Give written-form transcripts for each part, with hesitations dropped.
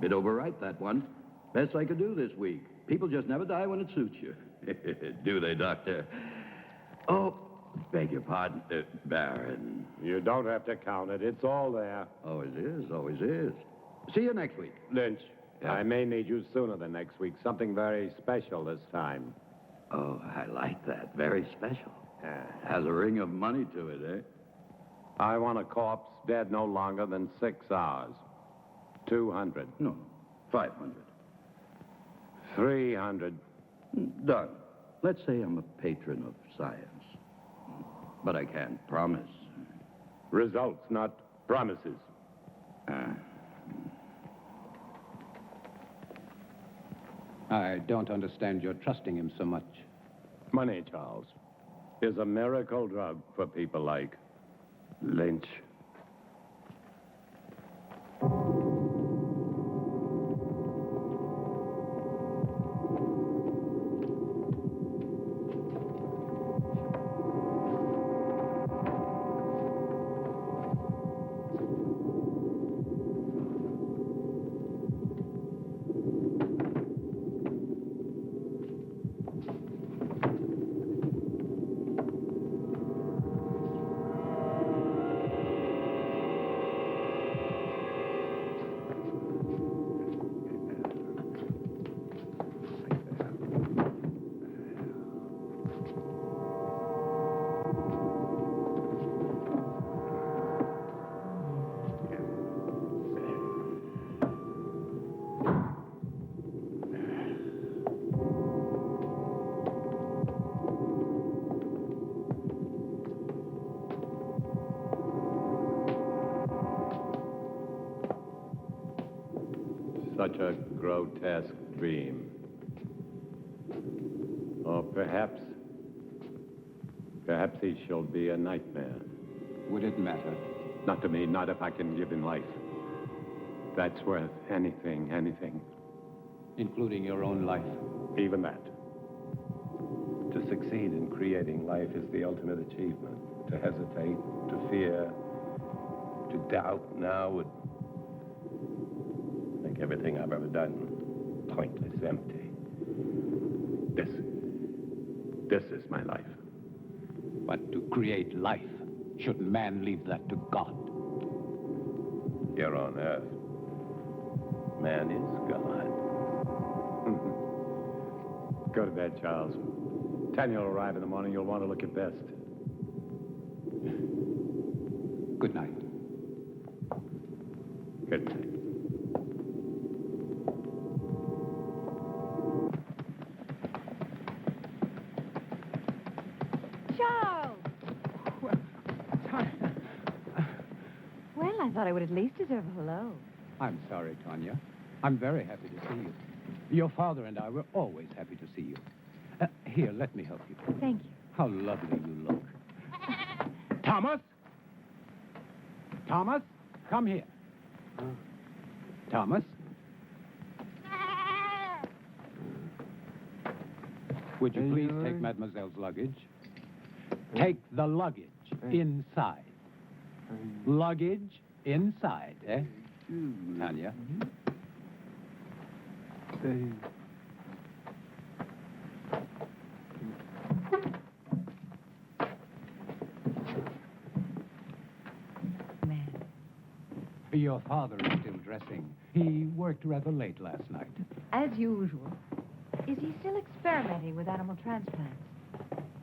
Bit overripe, that one. Best I could do this week. People just never die when it suits you. Do they, Doctor? Oh, beg your pardon, Baron. You don't have to count it. It's all there. Always is, always is. See you next week. Lynch, Yeah. I may need you sooner than next week. Something very special this time. Oh, I like that. Very special. Has a ring of money to it, eh? I want a corpse dead no longer than 6 hours. 200. No, 500. 300. Done. Let's say I'm a patron of science. But I can't promise. Results, not promises. I don't understand your trusting him so much. Money, Charles, is a miracle drug for people like Lynch. Such a grotesque dream. Or perhaps he shall be a nightmare. Would it matter? Not to me, not if I can give him life. That's worth anything. Including your own life? Even that. To succeed in creating life is the ultimate achievement. To hesitate, to fear, to doubt now would make everything I've ever done pointless, empty. This is my life. But to create life, shouldn't man leave that to God? Here on Earth, man is God. Go to bed, Charles. 10 you'll arrive in the morning. You'll want to look your best. Good night. Good night. Charles! Well, I thought I would at least deserve a hello. I'm sorry, Tanya. I'm very happy to see you. Your father and I were always happy to see you. Here, let me help you. Thank you. How lovely you look. Thomas? Thomas, come here. Thomas? Would you please take Mademoiselle's luggage? Take the luggage inside. Luggage inside, eh? Tanya? Your father is still dressing. He worked rather late last night. As usual. Is he still experimenting with animal transplants?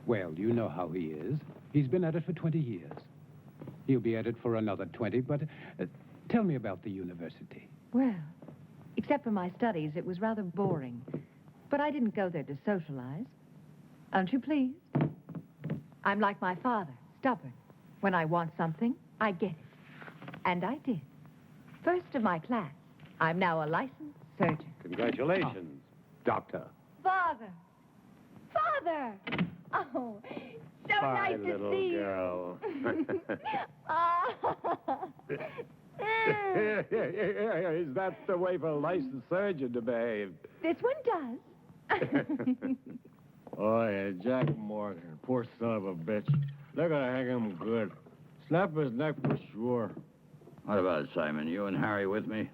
Well, you know how he is. He's been at it for 20 years. He'll be at it for another 20, but tell me about the university. Well, except for my studies, it was rather boring. But I didn't go there to socialize. Aren't you pleased? I'm like my father, stubborn. When I want something, I get it. And I did. First of my class. I'm now a licensed surgeon. Congratulations, Doctor. Father! Father! Oh, so Bye, nice to little see girl. you. Is that the way for a licensed surgeon to behave? This one does. Oh, yeah, Jack Morgan. Poor son of a bitch. They're gonna hang him good. Slap his neck for sure. What about it, Simon? You and Harry with me?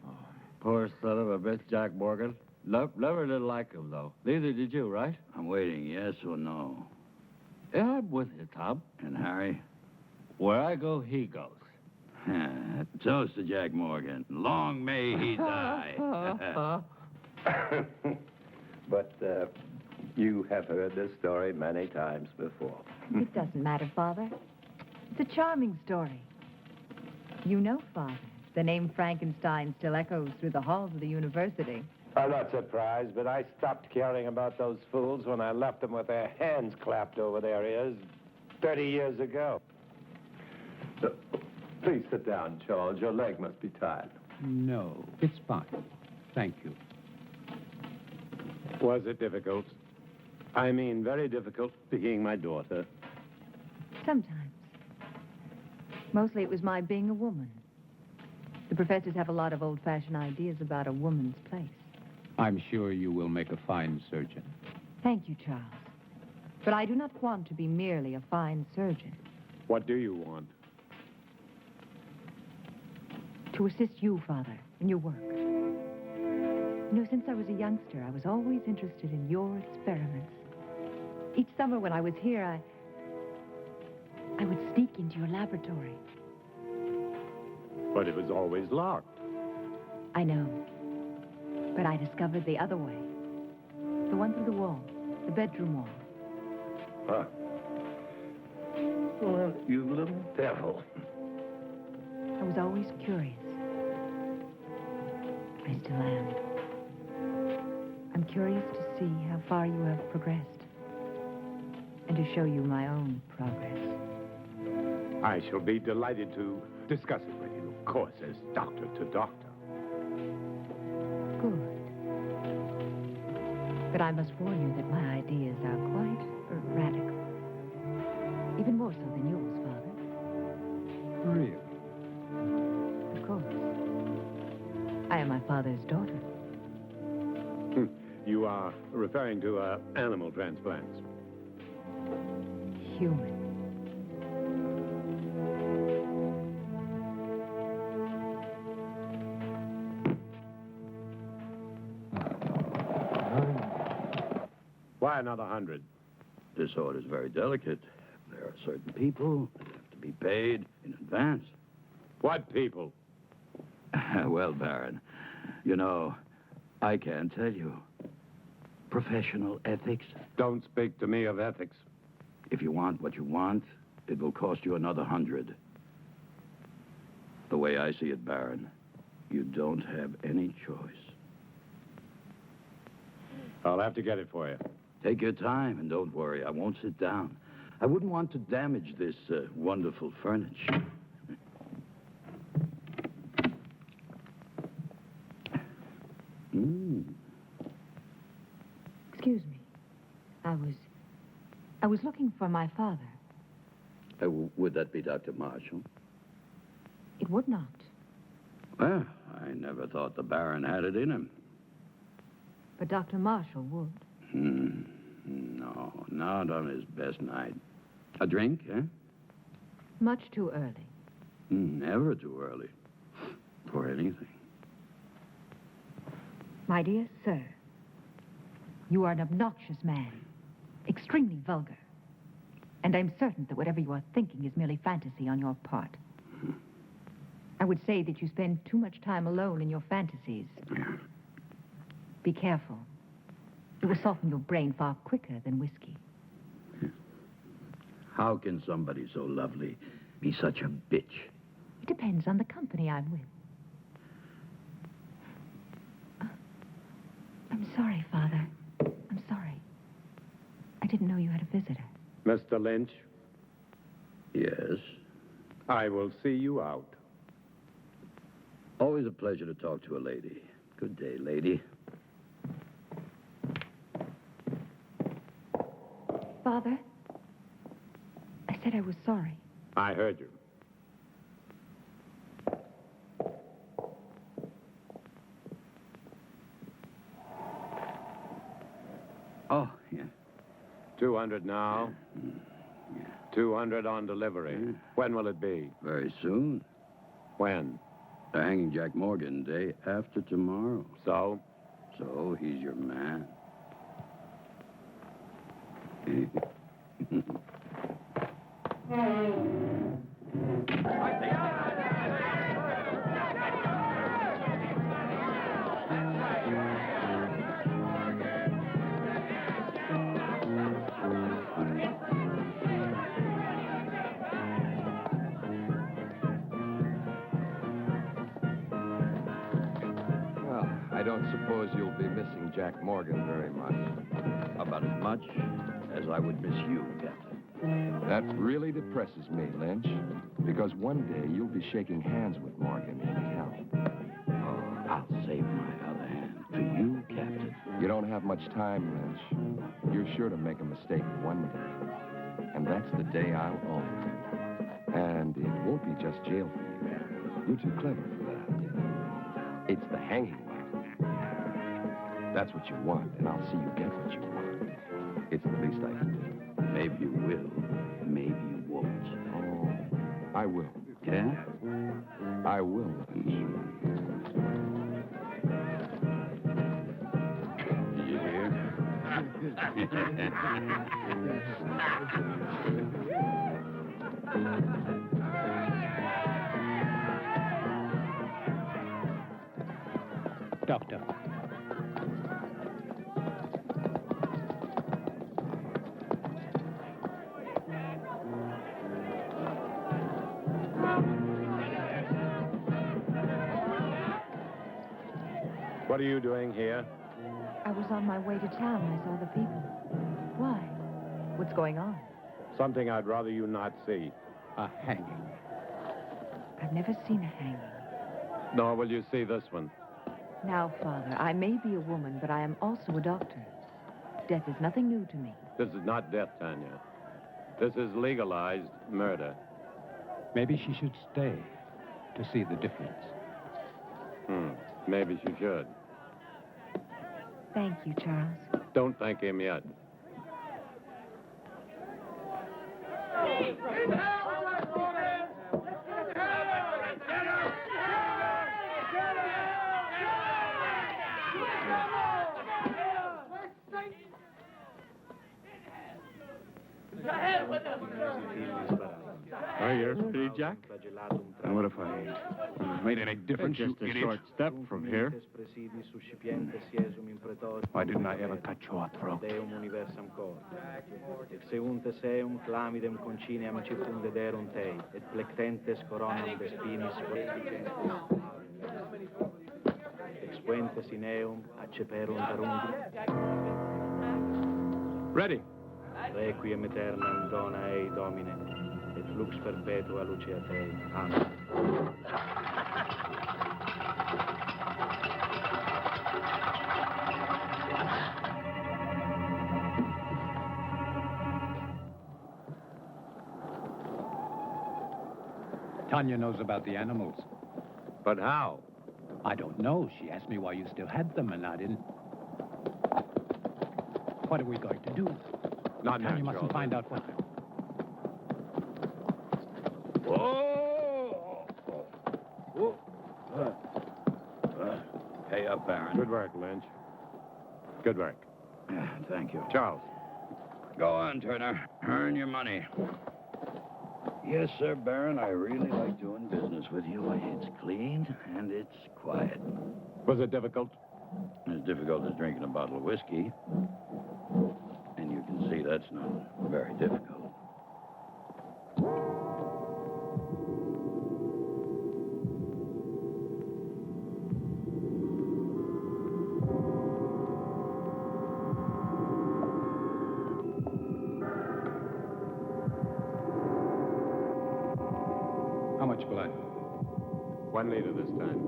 Poor son of a bitch, Jack Morgan. Never did like him, though. Neither did you, right? I'm waiting, yes or no? Yeah, I'm with you, Tom. And Harry? Where I go, he goes. Toast to Jack Morgan. Long may he die. But you have heard this story many times before. It doesn't matter, Father. It's a charming story. You know, Father, the name Frankenstein still echoes through the halls of the university. I'm not surprised, but I stopped caring about those fools when I left them with their hands clapped over their ears 30 years ago. Please sit down, Charles. Your leg must be tired. No, it's fine. Thank you. Was it difficult? I mean, very difficult being my daughter. Sometimes. Mostly it was my being a woman. The professors have a lot of old-fashioned ideas about a woman's place. I'm sure you will make a fine surgeon. Thank you, Charles. But I do not want to be merely a fine surgeon. What do you want? To assist you, Father, in your work. You know, since I was a youngster, I was always interested in your experiments. Each summer when I was here, I would sneak into your laboratory. But it was always locked. I know. But I discovered the other way. The one through the wall. The bedroom wall. Huh. Well, you little devil. I was always curious. I still am. I'm curious to see how far you have progressed. And to show you my own progress. I shall be delighted to discuss it with you, of course, as doctor to doctor. Good. But I must warn you that my ideas are quite radical. Even more so than yours, Father. Really? Of course. I am my father's daughter. You are referring to animal transplants. Human. Why another 100? This order's very delicate. There are certain people that have to be paid in advance. What people? Well, Baron, you know, I can't tell you. Professional ethics. Don't speak to me of ethics. If you want what you want, it will cost you another 100. The way I see it, Baron, you don't have any choice. I'll have to get it for you. Take your time and don't worry. I won't sit down. I wouldn't want to damage this wonderful furniture. Excuse me. I was looking for my father. Would that be Dr. Marshall? It would not. Well, I never thought the Baron had it in him. But Dr. Marshall would. No, not on his best night. A drink, eh? Much too early. Never too early. For anything. My dear sir, you are an obnoxious man. Extremely vulgar. And I'm certain that whatever you are thinking is merely fantasy on your part. I would say that you spend too much time alone in your fantasies. Be careful. It will soften your brain far quicker than whiskey. How can somebody so lovely be such a bitch? It depends on the company I'm with. I'm sorry, Father. I'm sorry. I didn't know you had a visitor. Mr. Lynch, Yes. I will see you out. Always a pleasure to talk to a lady. Good day, lady. Father, I said I was sorry. I heard you. Oh, yeah. 200 now. 200 on delivery. When will it be? Very soon. When? They're hanging Jack Morgan day after tomorrow. So? So he's your man. Well, I don't suppose you'll be missing Jack Morgan very much. About as much as I would miss you, Captain. That really depresses me, Lynch, because one day you'll be shaking hands with Morgan in hell. Oh, I'll save my other hand for you, Captain. You don't have much time, Lynch. You're sure to make a mistake one day, and that's the day I'll own. And it won't be just jail for you. You're too clever for that. It's the hanging line. That's what you want, and I'll see you get what you want. It's the least I can do. Maybe you will, maybe you won't. Oh, I will. Yeah? I will. You Doctor. What are you doing here? I was on my way to town. I saw the people. Why? What's going on? Something I'd rather you not see. A hanging. I've never seen a hanging. Nor will you see this one. Now, Father, I may be a woman, but I am also a doctor. Death is nothing new to me. This is not death, Tanya. This is legalized murder. Maybe she should stay to see the difference. Maybe she should. Thank you, Charles. Don't thank him yet. Are you ready, Jack? And what if I made any difference, Just you a idiot? short step from here. Why didn't I ever cut your throat? Exeunte seum clamidem conciniam circundederum tei, et plectentes coronam vespinis expuentes in eum acceperunt arundi. Ready. Requiem aeternam dona ei, Domine, et lux perpetua lucea Tei. Amen. Tanya knows about the animals. But how? I don't know. She asked me why you still had them, and I didn't. What are we going to do? Not Tanya natural. mustn't find out what... Whoa! Pay up, Baron. Good work, Lynch. Good work. Thank you. Charles. Go on, Turner. Earn your money. Yes, sir, Baron. I really like doing business with you. It's clean and it's quiet. Was it difficult? As difficult as drinking a bottle of whiskey. And you can see that's not very difficult. How much blood? 1 liter this time.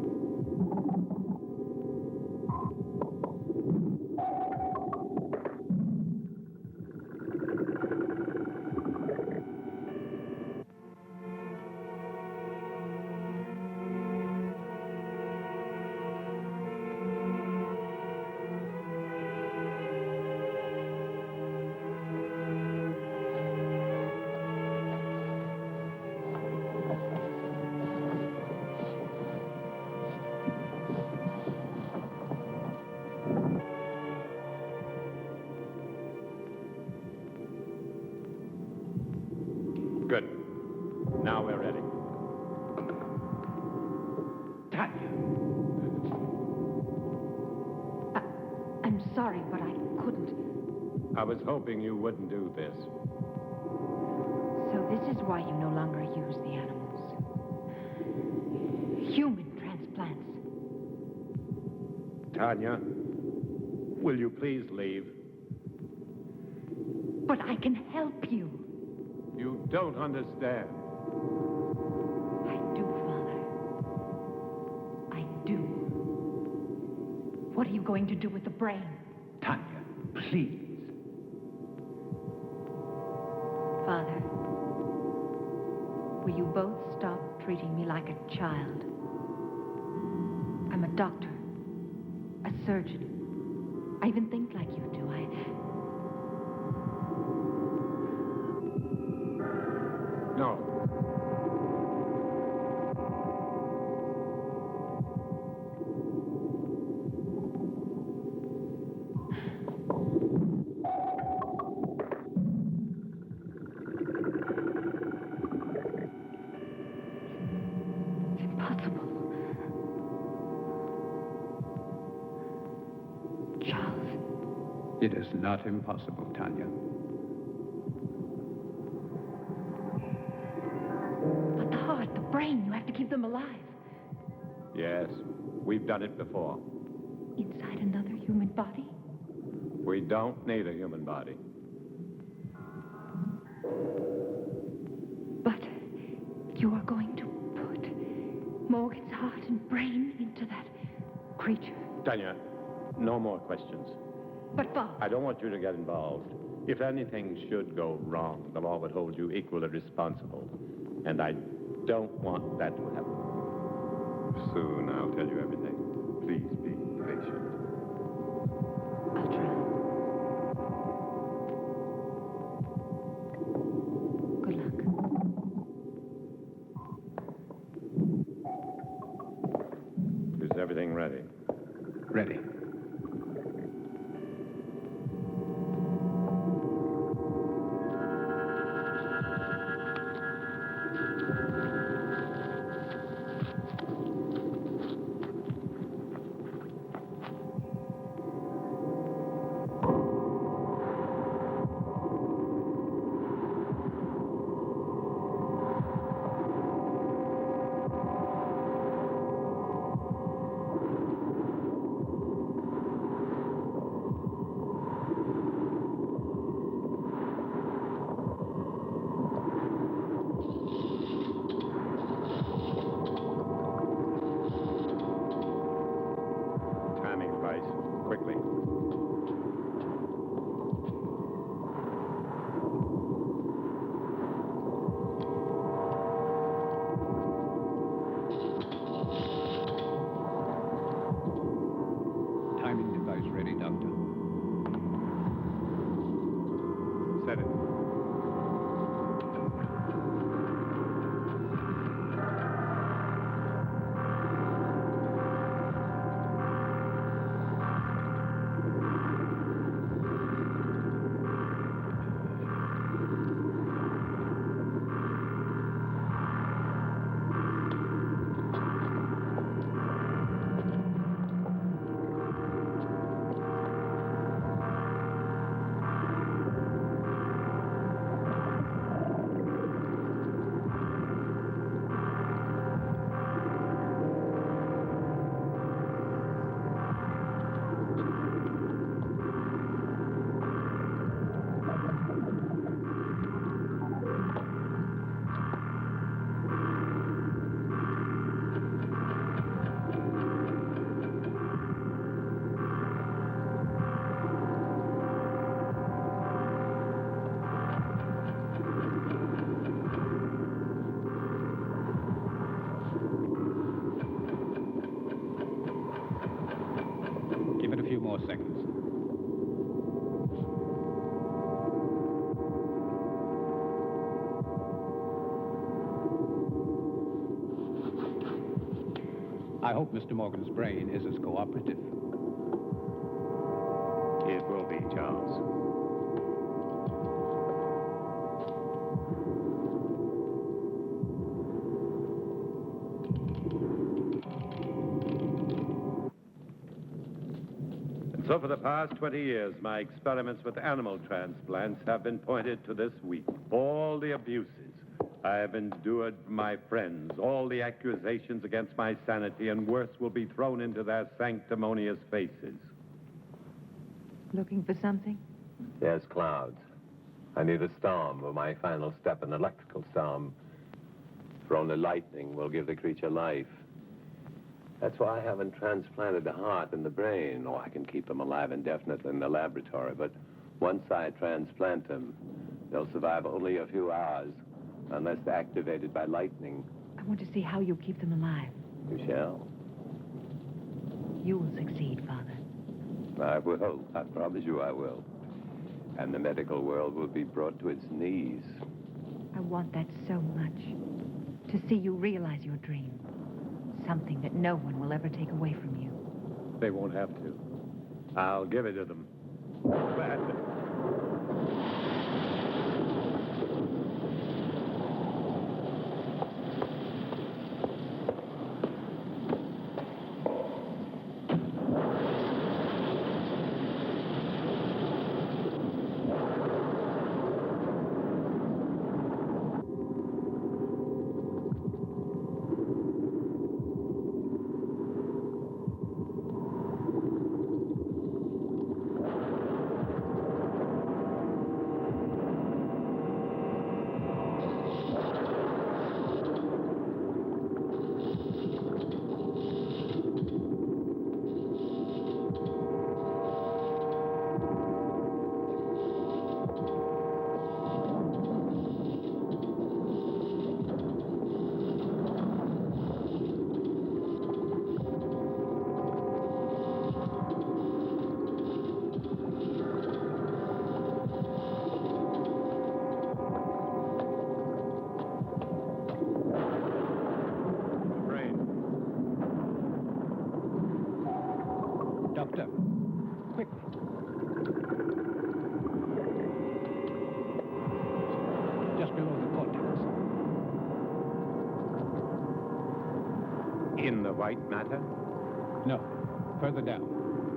I'm sorry, but I couldn't. I was hoping you wouldn't do this. So this is why you no longer use the animals. Human transplants. Tanya, will you please leave? But I can help you. You don't understand. I do, Father. I do. What are you going to do with the brain? Tanya, please. Father, will you both stop treating me like a child? I'm a doctor, a surgeon. I even think like you do. No. It's impossible. Charles. It is not impossible, Tanya. But the heart, the brain, you have to keep them alive. Yes, we've done it before. Inside another human body? We don't need a human body. But you are going to put Morgan's heart and brain into that creature. Tanya, no more questions. But Father... I don't want you to get involved. If anything should go wrong, the law would hold you equally responsible. And I don't want that to happen. Soon I'll tell you everything. Please be patient. I'll try. Good luck. Is everything ready? Ready. Quickly. Timing device ready, Doctor. Set it. Give it a few more seconds. I hope Mr. Morgan's brain is as cooperative. It will be, Charles. So for the past 20 years, my experiments with animal transplants have been pointed to this week. All the abuses I have endured from my friends, all the accusations against my sanity, and worse, will be thrown into their sanctimonious faces. Looking for something? Yes, clouds. I need a storm for my final step, an electrical storm. For only lightning will give the creature life. That's why I haven't transplanted the heart and the brain. Oh, I can keep them alive indefinitely in the laboratory, but once I transplant them, they'll survive only a few hours, unless they're activated by lightning. I want to see how you keep them alive. You shall. You will succeed, Father. I will. I promise you I will. And the medical world will be brought to its knees. I want that so much. To see you realize your dream. Something that no one will ever take away from you. They won't have to. I'll give it to them. Gladly. Doctor, quickly. Just below the cortex. In the white matter? No, further down,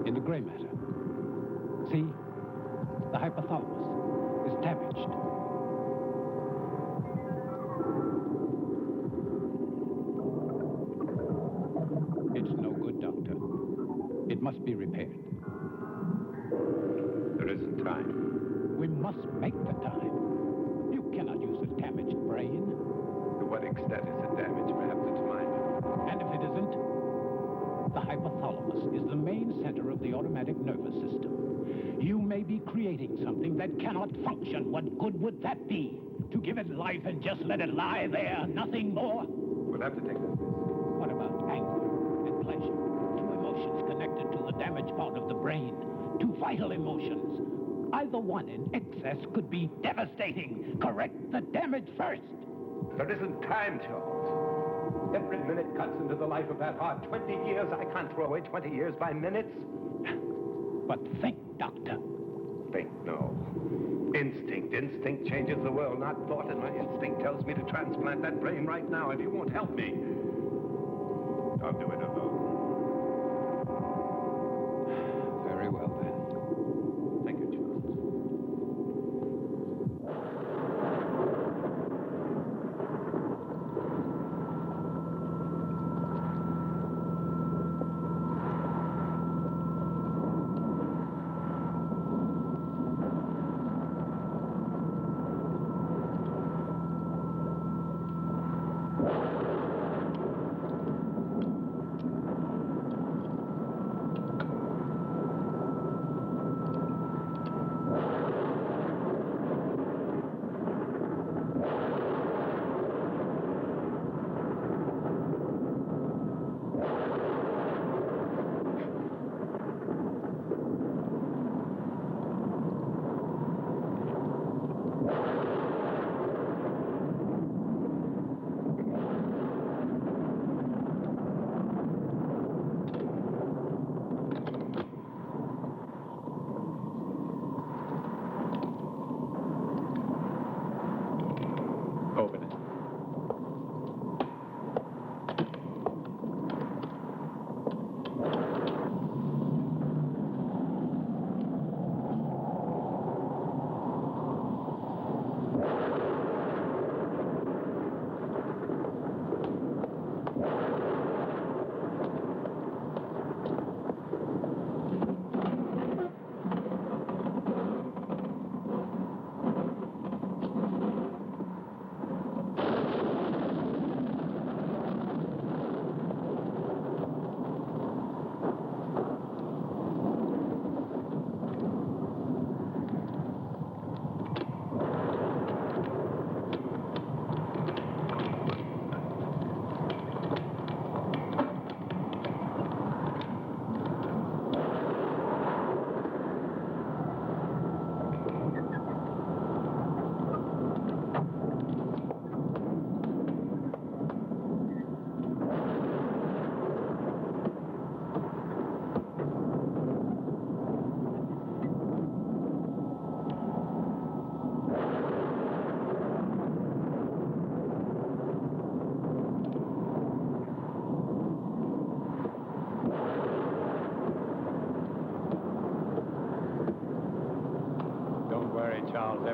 in the gray matter. See? The hypothalamus is damaged. It's no good, Doctor. It must be repaired. There isn't time. We must make the time. You cannot use a damaged brain. To what extent is it damaged? Perhaps it's minor. And if it isn't, the hypothalamus is the main center of the automatic nervous system. You may be creating something that cannot function. What good would that be? To give it life and just let it lie there, nothing more? We'll have to take that risk. What about anger and pleasure? Two emotions connected to the damaged part of the brain. Two vital emotions. Either one in excess could be devastating. Correct the damage first. There isn't time, Charles. Every minute cuts into the life of that heart. 20 years. I can't throw away 20 years by minutes. But think, Doctor. Think, no. Instinct. Instinct changes the world, not thought. And my instinct tells me to transplant that brain right now. If you won't help me, I'll do it alone. Very well, then. Thank you, Charles.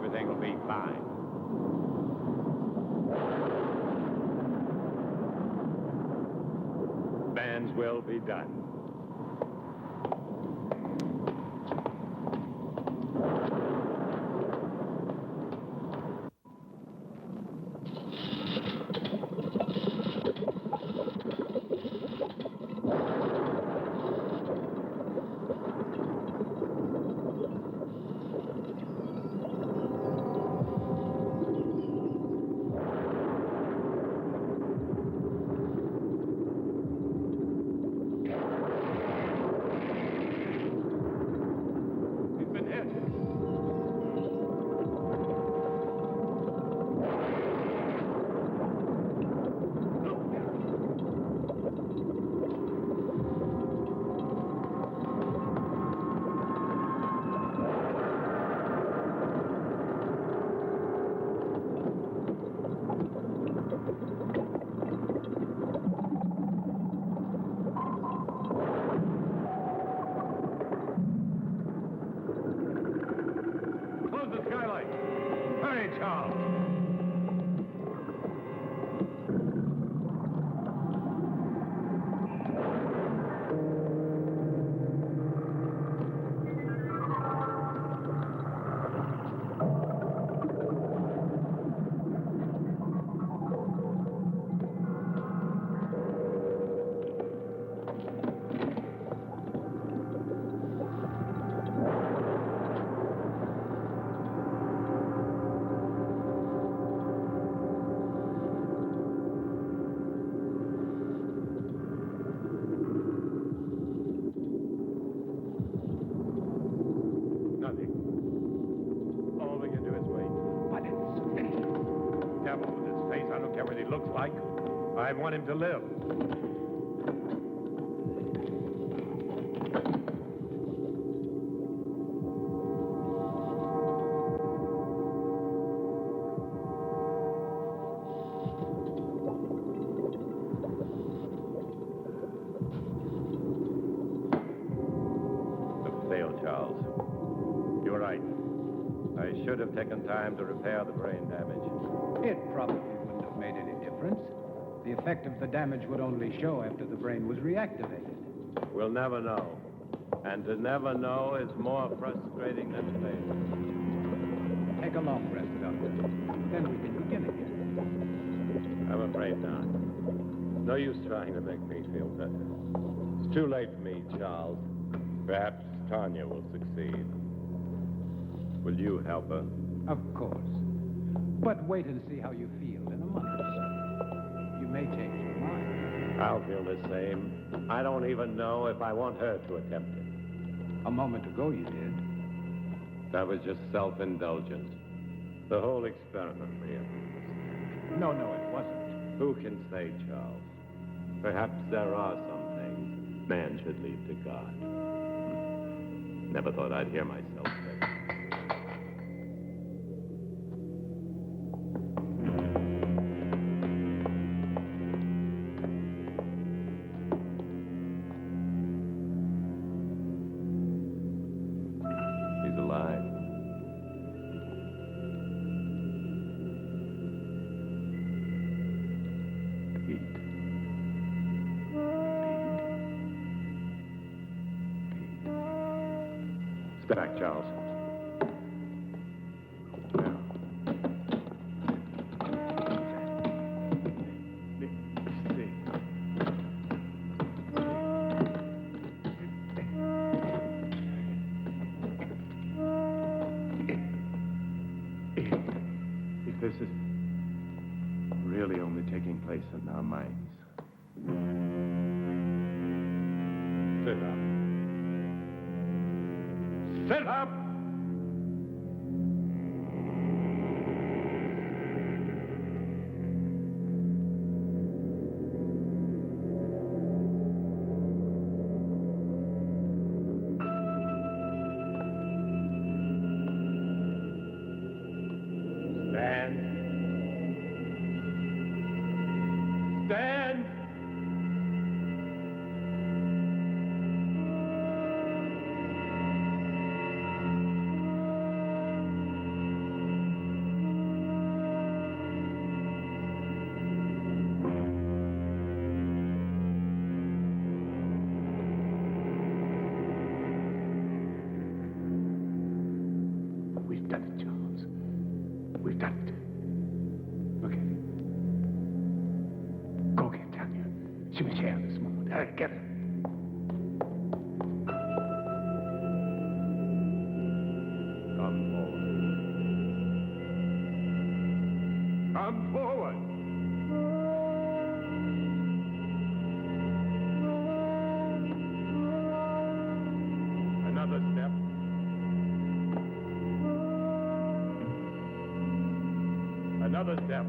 everything will be fine. Man's will be done. I want him to live. Failed, Charles. You're right. I should have taken time to repair the brain damage. It probably wouldn't have made any difference. The effect of the damage would only show after the brain was reactivated. We'll never know. And to never know is more frustrating than failure. Take a long rest, Doctor. Then we can begin again. I'm afraid not. No use trying to make me feel better. It's too late for me, Charles. Perhaps Tanya will succeed. Will you help her? Of course. But wait and see how you feel in a month or so. You may change your mind. I'll feel the same. I don't even know if I want her to attempt it. A moment ago you did. That was just self-indulgence. The whole experiment, really. No, it wasn't. Who can say, Charles? Perhaps there are some things man should leave to God. Never thought I'd hear myself say. He's alive. Step back, Charles. If this is really only taking place in our minds. Sit up. Sit up! Stand. Stand! done it, Charles. We've done it. Okay. Go get Tanya. She was here this moment. Hurry, get her. Come forward. Come forward. Another step. Another step.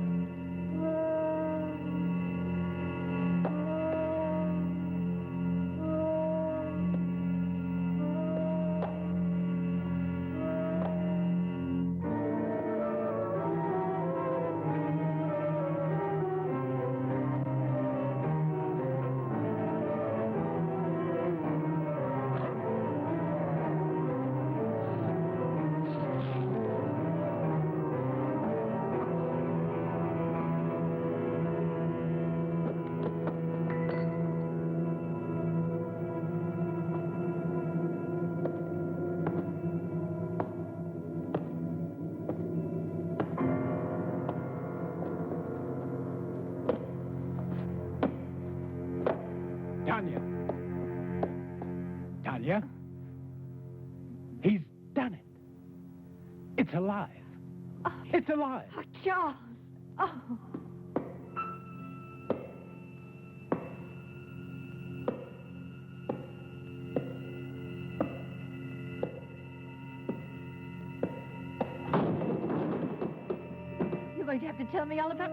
Tanya. Tanya? He's done it. It's alive. It's alive. Oh, Charles. Oh. You're going to have to tell me all about...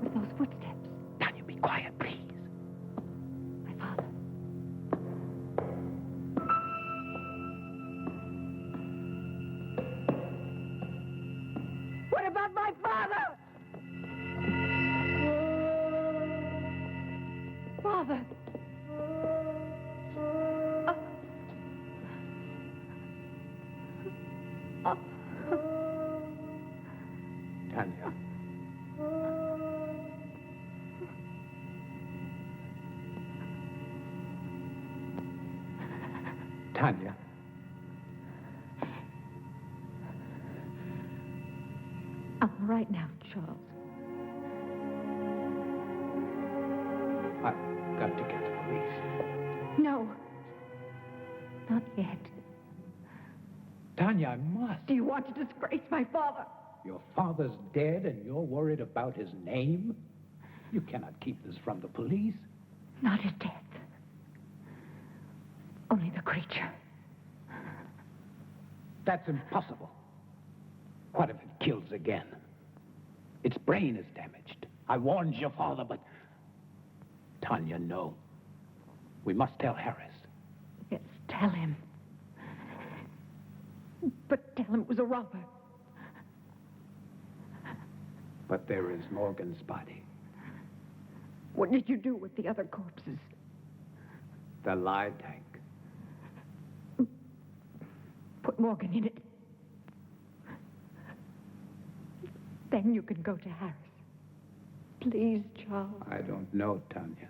With those footsteps. Tanya, be quiet, please. My father. What about my father? Father. Oh. Tanya. Tanya. I'm all right now, Charles. I've got to get the police. No. Not yet. Tanya, I must. Do you want to disgrace my father? Your father's dead and you're worried about his name? You cannot keep this from the police. Not his death. Only the creature. That's impossible. What if it kills again? Its brain is damaged. I warned your father, but... Tanya, no. We must tell Harris. Yes, tell him. But tell him it was a robber. But there is Morgan's body. What did you do with the other corpses? The lie tank. Put Morgan in it. Then you can go to Harris. Please, Charles. I don't know, Tanya.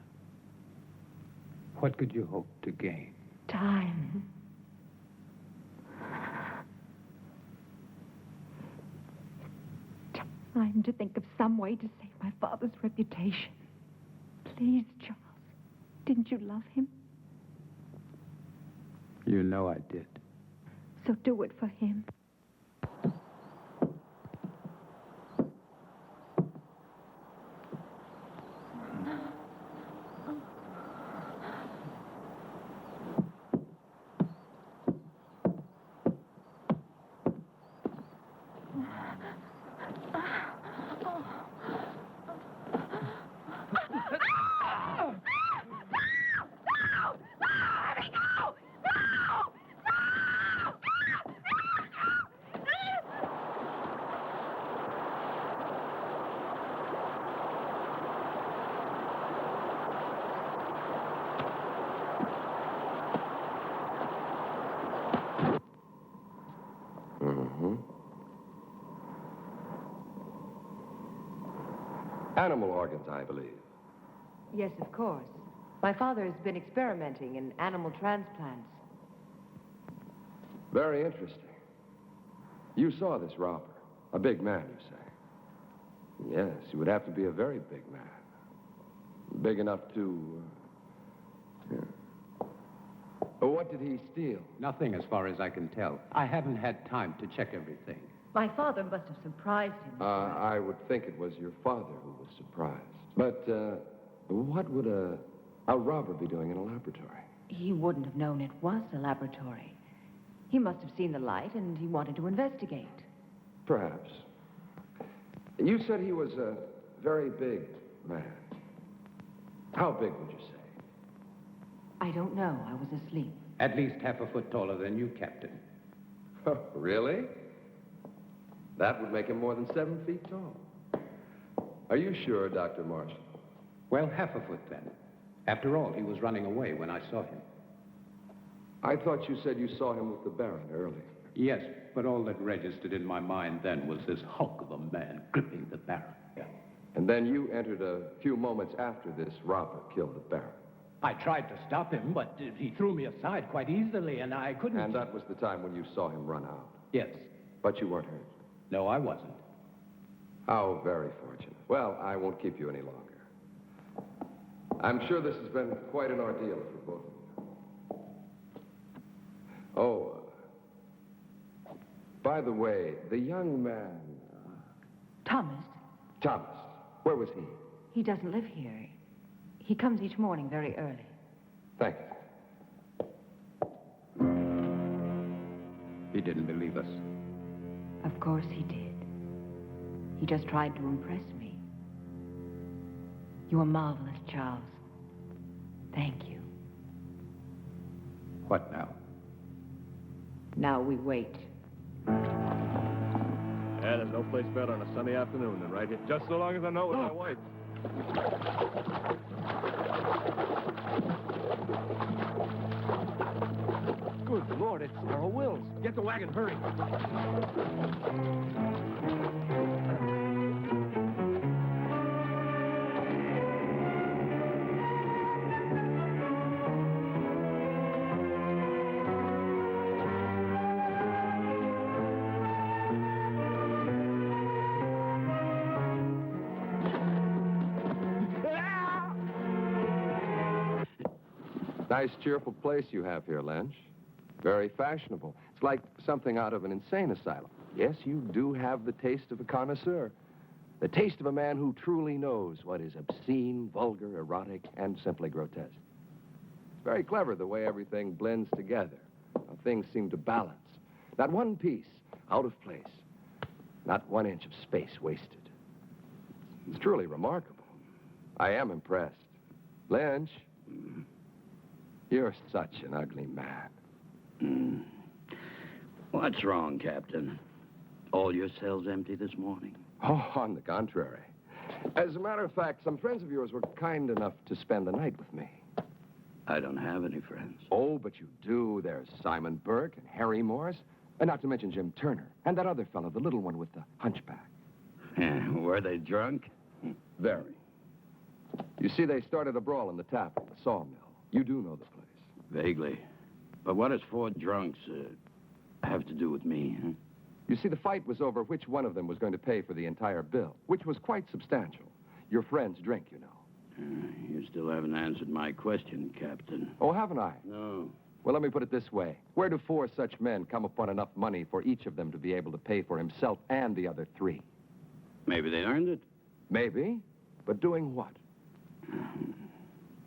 What could you hope to gain? Time. Time to think of some way to save my father's reputation. Please, Charles. Didn't you love him? You know I did. So do it for him. Animal organs, I believe. Yes, of course. My father has been experimenting in animal transplants. Very interesting. You saw this robber. A big man, you say? Yes, he would have to be a very big man. Big enough to... What did he steal? Nothing as far as I can tell. I haven't had time to check everything. My father must have surprised him. I would think it was your father who was surprised. But what would a robber be doing in a laboratory? He wouldn't have known it was a laboratory. He must have seen the light and he wanted to investigate. Perhaps. You said he was a very big man. How big would you say? I don't know. I was asleep. At least half a foot taller than you, Captain. Oh, really? That would make him more than 7 feet tall. Are you sure, Dr. Marshall? Well, half a foot then. After all, he was running away when I saw him. I thought you said you saw him with the Baron earlier. Yes, but all that registered in my mind then was this hulk of a man gripping the Baron. And then you entered a few moments after this robber killed the Baron. I tried to stop him, but he threw me aside quite easily, and I couldn't... And that was the time when you saw him run out. Yes. But you weren't hurt. No, I wasn't. How very fortunate. Well, I won't keep you any longer. I'm sure this has been quite an ordeal for both of you. Oh, by the way, the young man... Thomas? Thomas. Where was he? He doesn't live here. He comes each morning very early. Thank you. He didn't believe us. Of course he did. He just tried to impress me. You are marvelous, Charles. Thank you. What now? Now we wait. Yeah, there's no place better on a sunny afternoon than right here. Just so long as I know with my wife. Good Lord, it's Sara Wills. Get the wagon, hurry. Nice, cheerful place you have here, Lynch. Very fashionable. It's like something out of an insane asylum. Yes, you do have the taste of a connoisseur. The taste of a man who truly knows what is obscene, vulgar, erotic, and simply grotesque. It's very clever the way everything blends together. How things seem to balance. Not one piece out of place. Not 1 inch of space wasted. It's truly remarkable. I am impressed. Lynch, you're such an ugly man. What's wrong, Captain? All your cells empty this morning? Oh, on the contrary. As a matter of fact, some friends of yours were kind enough to spend the night with me. I don't have any friends. Oh, but you do. There's Simon Burke and Harry Morris, and not to mention Jim Turner, and that other fellow, the little one with the hunchback. Were they drunk? Very. You see, they started a brawl in the tap at the sawmill. You do know the place. Vaguely. But what does 4 drunks have to do with me, huh? You see, the fight was over which one of them was going to pay for the entire bill, which was quite substantial. Your friend's drink, you know. You still haven't answered my question, Captain. Oh, haven't I? No. Well, let me put it this way. Where do 4 such men come upon enough money for each of them to be able to pay for himself and the other 3? Maybe they earned it. Maybe. But doing what?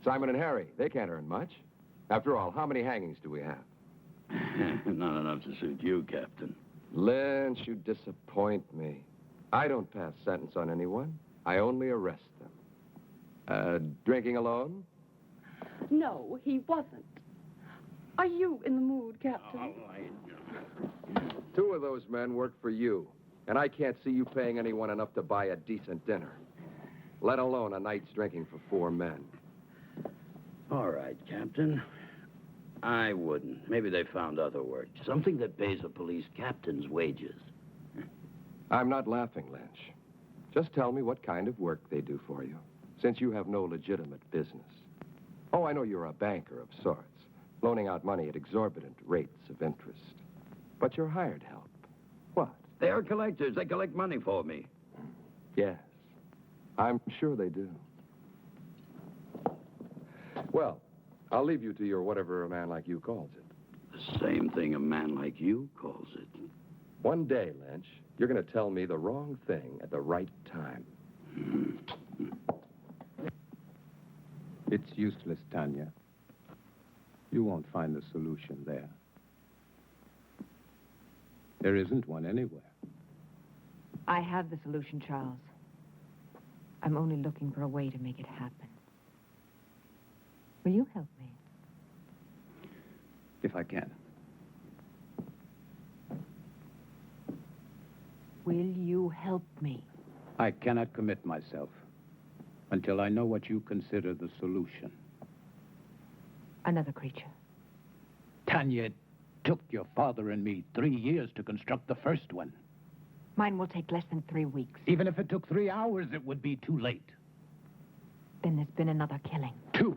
Simon and Harry, they can't earn much. After all, how many hangings do we have? Not enough to suit you, Captain. Lynch, you disappoint me. I don't pass sentence on anyone. I only arrest them. Drinking alone? No, he wasn't. Are you in the mood, Captain? 2 of those men work for you, and I can't see you paying anyone enough to buy a decent dinner, let alone a night's drinking for 4 men. All right, Captain. I wouldn't. Maybe they found other work. Something that pays a police captain's wages. I'm not laughing, Lynch. Just tell me what kind of work they do for you, since you have no legitimate business. Oh, I know you're a banker of sorts, loaning out money at exorbitant rates of interest. But you're hired help. What? They are collectors. They collect money for me. Yes, I'm sure they do. Well, I'll leave you to your whatever a man like you calls it. The same thing a man like you calls it. One day, Lynch, you're going to tell me the wrong thing at the right time. It's useless, Tanya. You won't find the solution there. There isn't one anywhere. I have the solution, Charles. I'm only looking for a way to make it happen. Will you help me? If I can. Will you help me? I cannot commit myself until I know what you consider the solution. Another creature. Tanya, it took your father and me 3 years to construct the first one. Mine will take less than 3 weeks. Even if it took 3 hours, it would be too late. Then there's been another killing. 2.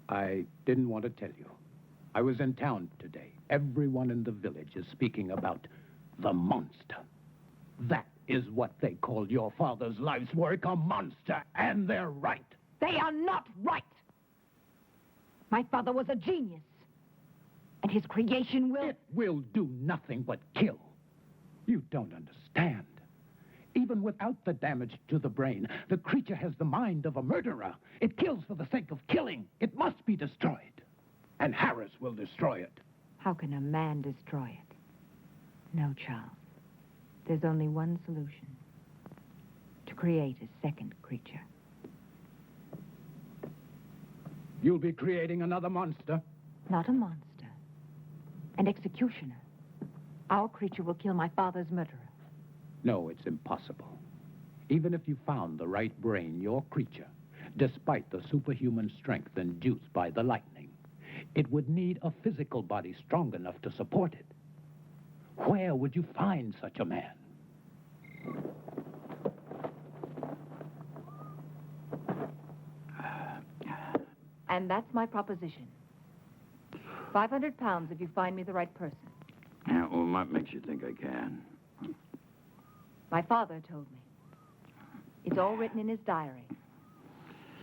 I didn't want to tell you. I was in town today. Everyone in the village is speaking about the monster. That is what they called your father's life's work, a monster, and they're right. They are not right! My father was a genius. And his creation will... It will do nothing but kill. You don't understand. Even without the damage to the brain, the creature has the mind of a murderer. It kills for the sake of killing. It must be destroyed. And Harris will destroy it. How can a man destroy it? No, Charles. There's only one solution. To create a second creature. You'll be creating another monster? Not a monster. An executioner. Our creature will kill my father's murderer. No, it's impossible. Even if you found the right brain, your creature, despite the superhuman strength induced by the lightning, it would need a physical body strong enough to support it. Where would you find such a man? And that's my proposition. 500 pounds if you find me the right person. Yeah, well, what makes you think I can? My father told me. It's all written in his diary.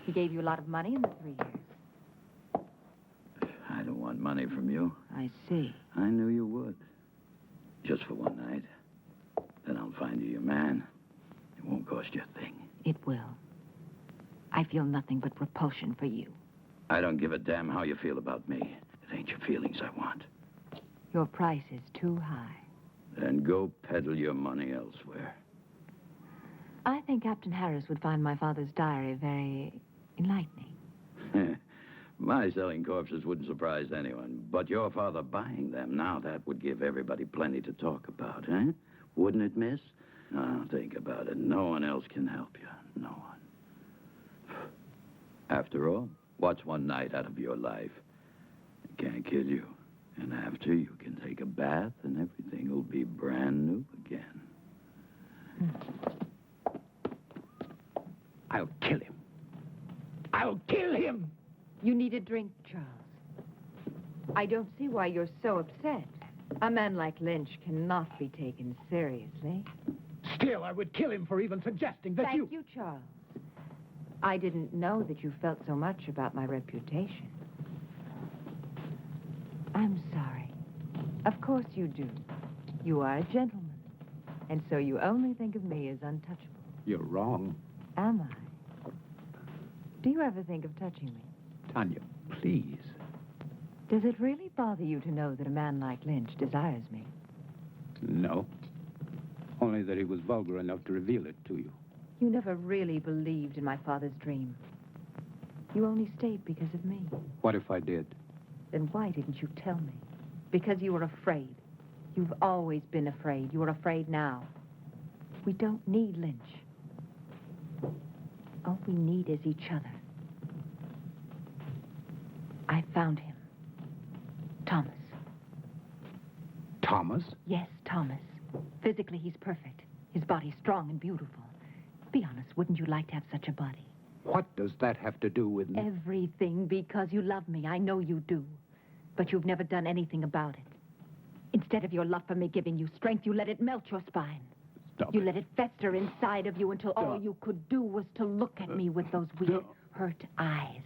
He gave you a lot of money in the 3 years. I don't want money from you. I see. I knew you would. Just for one night. Then I'll find you your man. It won't cost you a thing. It will. I feel nothing but repulsion for you. I don't give a damn how you feel about me. It ain't your feelings I want. Your price is too high. Then go peddle your money elsewhere. I think Captain Harris would find my father's diary very enlightening. My selling corpses wouldn't surprise anyone. But your father buying them, now that would give everybody plenty to talk about, eh? Wouldn't it, miss? Now, think about it. No one else can help you. No one. After all, what's one night out of your life? It can't kill you. And after, you can take a bath and everything will be brand new again. I'll kill him. I'll kill him! You need a drink, Charles. I don't see why you're so upset. A man like Lynch cannot be taken seriously. Still, I would kill him for even suggesting that Thank you, Charles. I didn't know that you felt so much about my reputation. I'm sorry. Of course you do. You are a gentleman. And so you only think of me as untouchable. You're wrong. Am I? Do you ever think of touching me? Tanya, please. Does it really bother you to know that a man like Lynch desires me? No. Only that he was vulgar enough to reveal it to you. You never really believed in my father's dream. You only stayed because of me. What if I did? Then why didn't you tell me? Because you were afraid. You've always been afraid. You're afraid now. We don't need Lynch. All we need is each other. I found him. Thomas. Thomas? Yes, Thomas. Physically, he's perfect. His body's strong and beautiful. Be honest, wouldn't you like to have such a body? What does that have to do with me? Everything, because you love me. I know you do. But you've never done anything about it. Instead of your love for me giving you strength, you let it melt your spine. You let it fester inside of you until all you could do was to look at me with those weird, hurt eyes.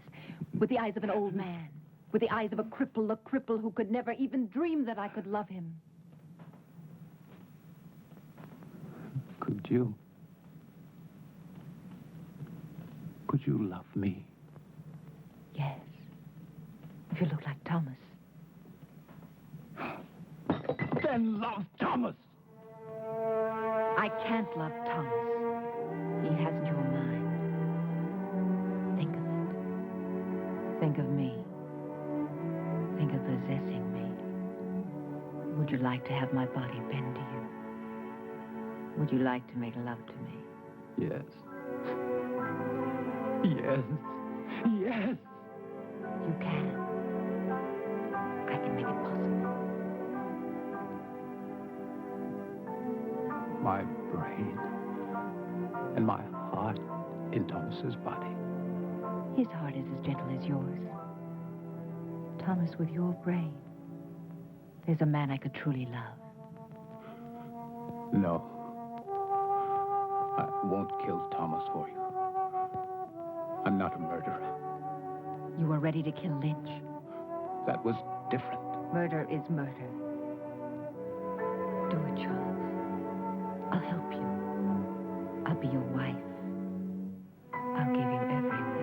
With the eyes of an old man. With the eyes of a cripple who could never even dream that I could love him. Could you love me? Yes. If you look like Thomas. Then love Thomas! I can't love Thomas. He hasn't your mind. Think of it. Think of me. Think of possessing me. Would you like to have my body bend to you? Would you like to make love to me? Yes. Yes. Yes. You can. I can make it possible. My brain and my heart in Thomas's body. His heart is as gentle as yours. Thomas, with your brain, there's a man I could truly love. No. I won't kill Thomas for you. I'm not a murderer. You were ready to kill Lynch. That was different. Murder is murder. Do it, Charles. I'll help you. I'll be your wife. I'll give you everything.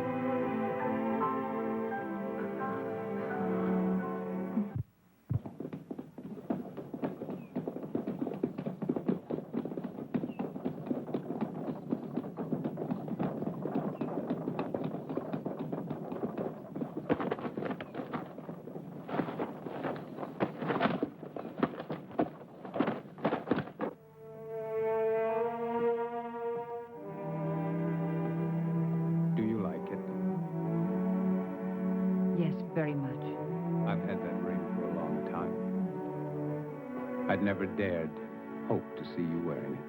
Very much. I've had that ring for a long time. I'd never dared hope to see you wearing it.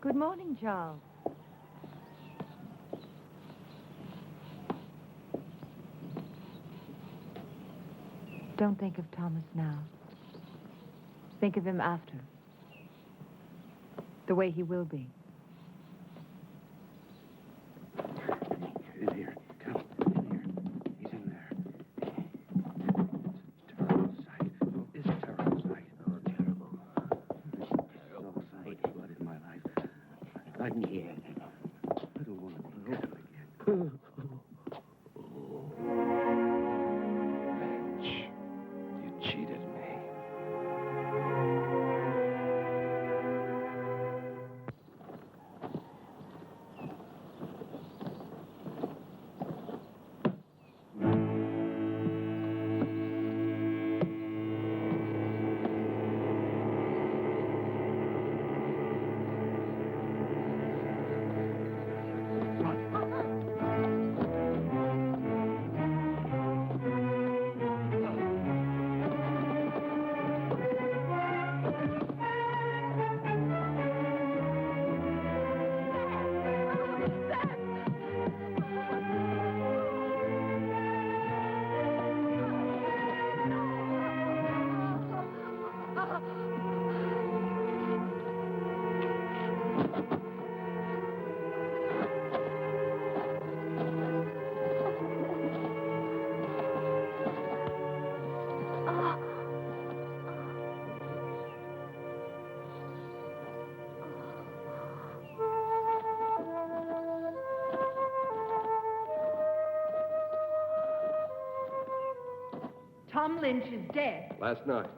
Good morning, Charles. Don't think of Thomas now. Think of him after. The way he will be. In here. Come. In here. He's in there. It's a terrible sight. Oh, it's a terrible sight. Oh, terrible. Terrible sight. Blood in my life. Blood in here. I don't want to be cut again. Lynch, you cheated me. Tom Lynch is dead. Last night.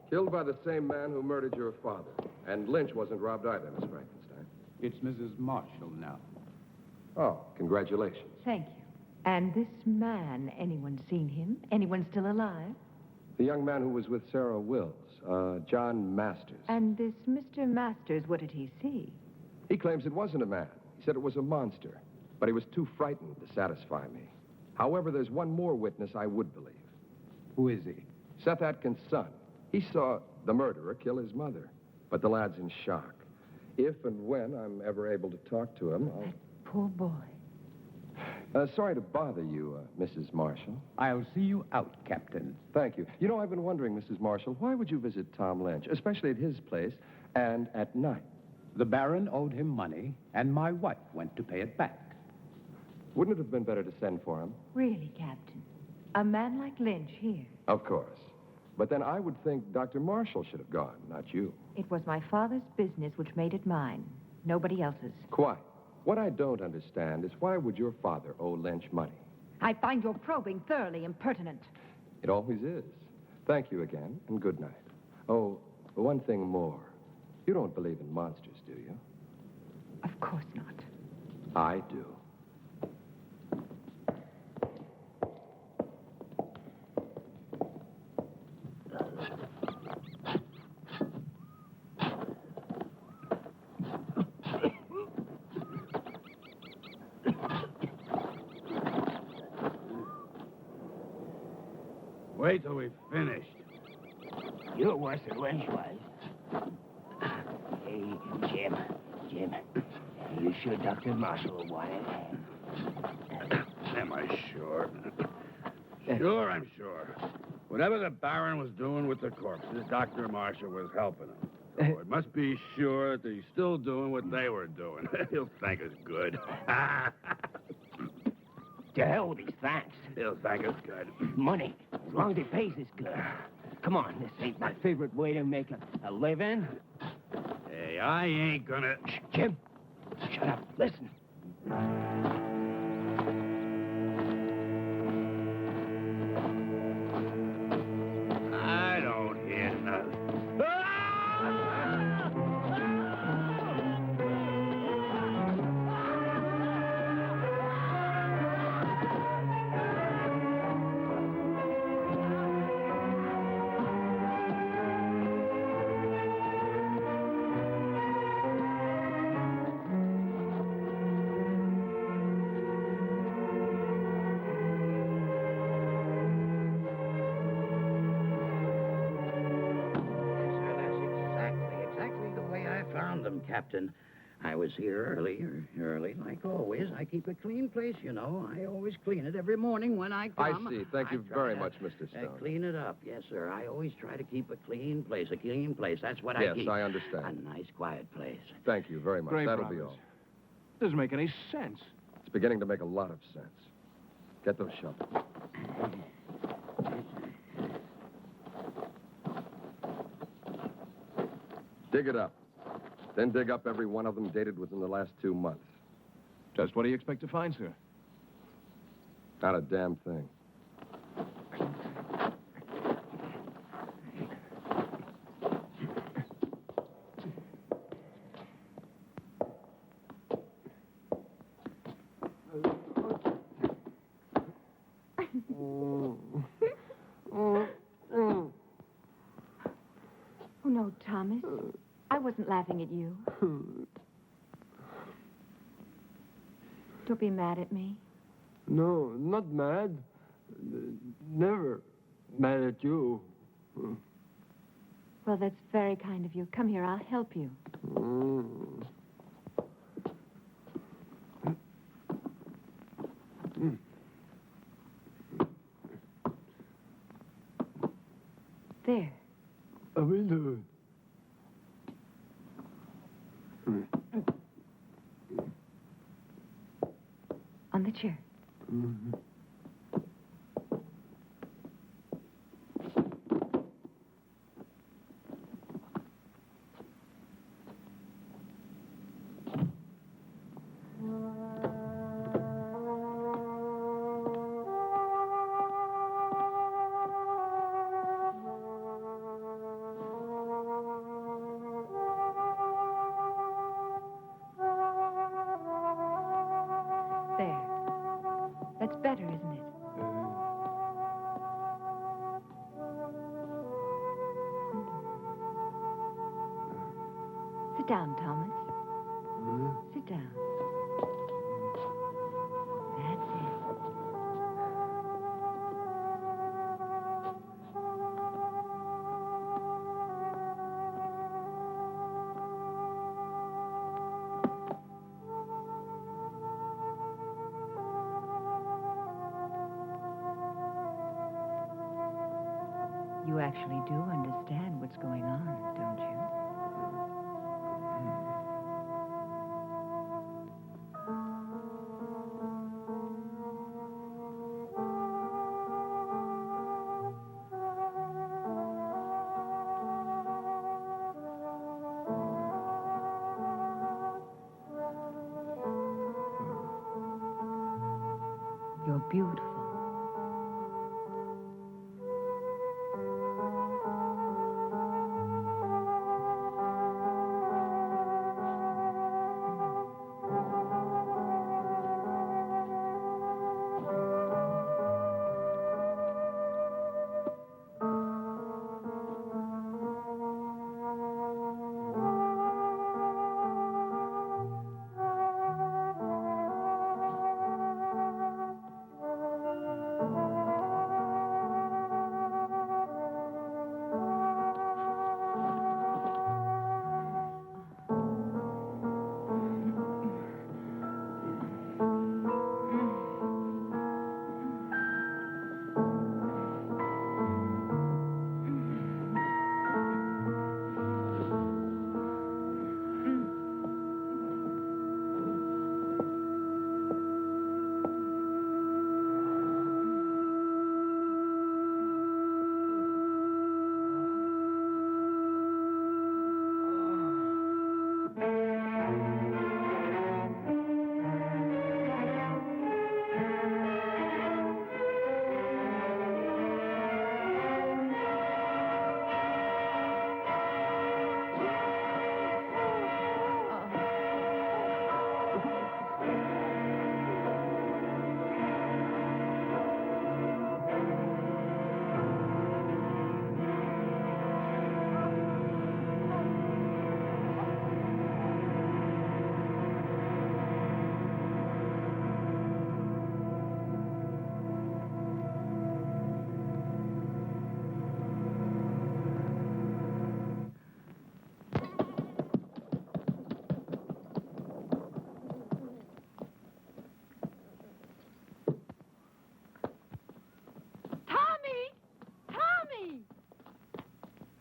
Killed by the same man who murdered your father. And Lynch wasn't robbed either, Miss Frankenstein. It's Mrs. Marshall now. Oh, congratulations. Thank you. And this man, anyone seen him? Anyone still alive? The young man who was with Sarah Wills, John Masters. And this Mr. Masters, what did he see? He claims it wasn't a man. He said it was a monster. But he was too frightened to satisfy me. However, there's one more witness I would believe. Who is he? Seth Atkins' son. He saw the murderer kill his mother. But the lad's in shock. If and when I'm ever able to talk to him, I'll... That poor boy. Sorry to bother you, Mrs. Marshall. I'll see you out, Captain. Thank you. You know, I've been wondering, Mrs. Marshall, why would you visit Tom Lynch, especially at his place, and at night? The Baron owed him money, and my wife went to pay it back. Wouldn't it have been better to send for him? Really, Captain? A man like Lynch here? Of course. But then I would think Dr. Marshall should have gone, not you. It was my father's business which made it mine. Nobody else's. Quite. What I don't understand is why would your father owe Lynch money? I find your probing thoroughly impertinent. It always is. Thank you again, and good night. Oh, one thing more. You don't believe in monsters, do you? Of course not. I do. Wait till we've finished. You're worse than Lynch was. Hey, Jim. You sure Dr. Marshall will want it? Am I sure? Sure, I'm sure. Whatever the Baron was doing with the corpses, Dr. Marshall was helping him. So it must be sure that he's still doing what they were doing. He'll thank us good. To hell with these thanks. He'll thank us good. Money, as long as he pays us good. Come on, this ain't my favorite way to make a living. Hey, I ain't gonna... Shh, Jim, shut up. Listen. I don't hear nothing. Captain. I was here early, like always. I keep a clean place, you know. I always clean it every morning when I come. I see. Thank you very much, Mr. Stone. Clean it up, yes, sir. I always try to keep a clean place. That's what I Yes, keep. I understand. A nice, quiet place. Thank you very much. Great That'll be progress. all. Doesn't make any sense. It's beginning to make a lot of sense. Get those shovels. Dig it up. Then dig up every one of them dated within the last 2 months. Just what do you expect to find, sir? Not a damn thing. Oh, no, Thomas. I wasn't laughing at you. Don't be mad at me. No, not mad. Never mad at you. Well, that's very kind of you. Come here, I'll help you. There. I will do it. On the chair. That's better, isn't it? Sit down, Thomas. Sit down. That's it. You actually do understand what's going on, don't you? You're beautiful.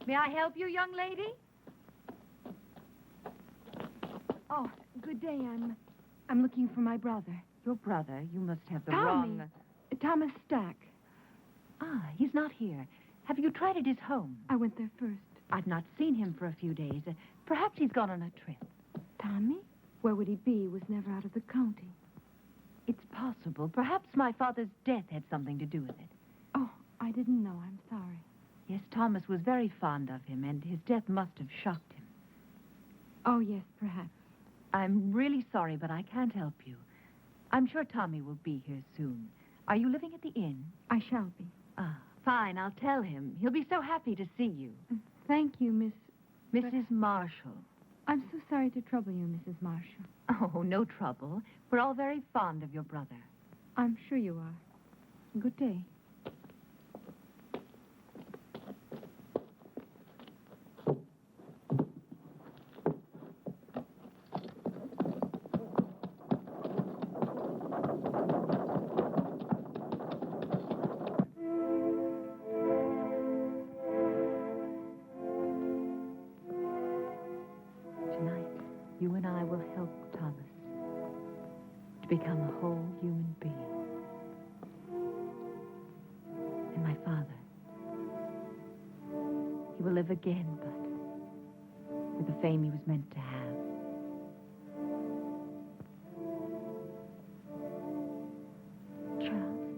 May I help you, young lady? Oh, good day. I'm looking for my brother. Your brother? You must have the Tommy. wrong... Thomas Stack. Ah, he's not here. Have you tried at his home? I went there first. I've not seen him for a few days. Perhaps he's gone on a trip. Tommy? Where would he be? He was never out of the county. It's possible. Perhaps my father's death had something to do with it. Oh, I didn't know. I'm sorry. Yes, Thomas was very fond of him, and his death must have shocked him. Oh, yes, perhaps. I'm really sorry, but I can't help you. I'm sure Tommy will be here soon. Are you living at the inn? I shall be. Ah, fine. I'll tell him. He'll be so happy to see you. Thank you, Mrs. Marshall. I'm so sorry to trouble you, Mrs. Marshall. Oh, no trouble. We're all very fond of your brother. I'm sure you are. Good day. You and I will help Thomas to become a whole human being. And my father, he will live again, but with the fame he was meant to have. Charles?